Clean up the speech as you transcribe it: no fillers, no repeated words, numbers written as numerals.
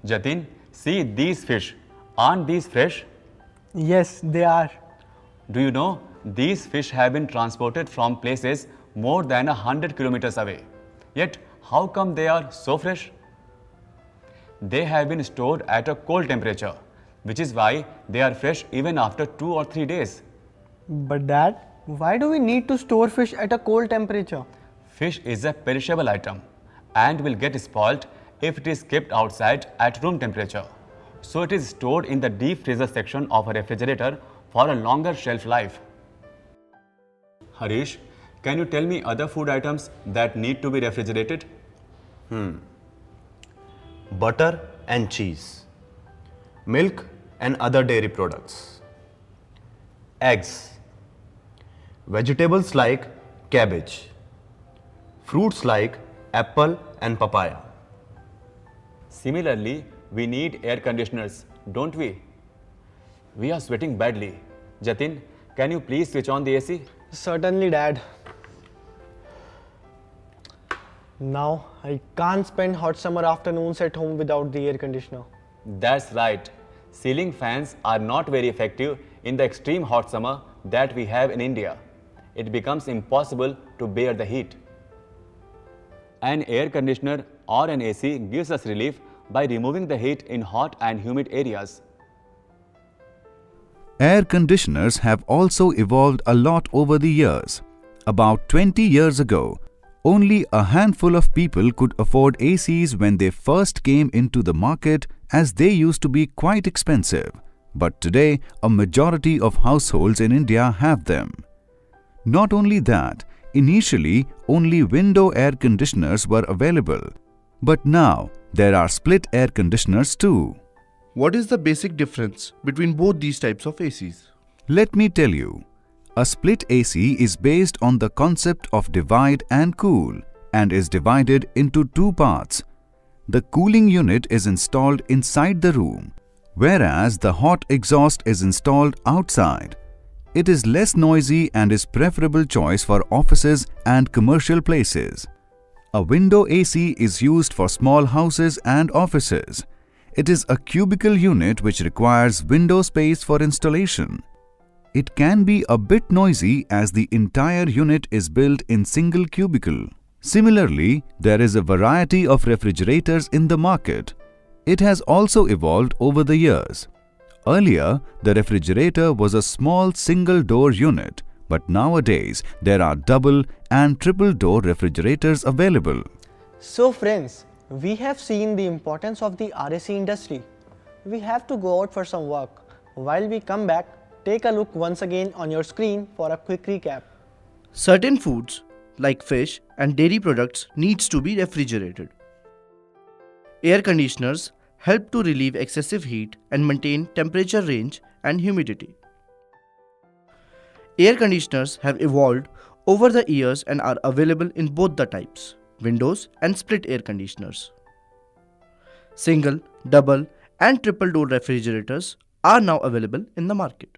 Jatin, see these fish. Aren't these fresh? Yes, they are. Do you know these fish have been transported from places more than 100 kilometers away? Yet, how come they are so fresh? They have been stored at a cold temperature, which is why they are fresh even after 2 or 3 days. But Dad, why do we need to store fish at a cold temperature? Fish is a perishable item and will get spoiled if it is kept outside at room temperature. So it is stored in the deep freezer section of a refrigerator for a longer shelf life. Harish, can you tell me other food items that need to be refrigerated? Butter and cheese, milk and other dairy products, eggs, vegetables like cabbage, fruits like apple and papaya. Similarly, we need air conditioners, don't we? We are sweating badly. Jatin, can you please switch on the AC? Certainly, Dad. Now, I can't spend hot summer afternoons at home without the air conditioner. That's right. Ceiling fans are not very effective in the extreme hot summer that we have in India. It becomes impossible to bear the heat. An air conditioner or an AC gives us relief by removing the heat in hot and humid areas. Air conditioners have also evolved a lot over the years. About 20 years ago, only a handful of people could afford ACs when they first came into the market, as they used to be quite expensive. But today, a majority of households in India have them. Not only that, initially only window air conditioners were available. But now, there are split air conditioners too. What is the basic difference between both these types of ACs? Let me tell you. A split AC is based on the concept of divide and cool and is divided into two parts. The cooling unit is installed inside the room, whereas the hot exhaust is installed outside. It is less noisy and is preferable choice for offices and commercial places. A window AC is used for small houses and offices. It is a cubicle unit which requires window space for installation. It can be a bit noisy as the entire unit is built in single cubicle. Similarly, there is a variety of refrigerators in the market. It has also evolved over the years. Earlier, the refrigerator was a small single-door unit, but nowadays there are double and triple-door refrigerators available. So friends, we have seen the importance of the RAC industry. We have to go out for some work. While we come back, take a look once again on your screen for a quick recap. Certain foods like fish and dairy products needs to be refrigerated. Air conditioners help to relieve excessive heat and maintain temperature range and humidity. Air conditioners have evolved over the years and are available in both the types, windows and split air conditioners. Single, double and triple door refrigerators are now available in the market.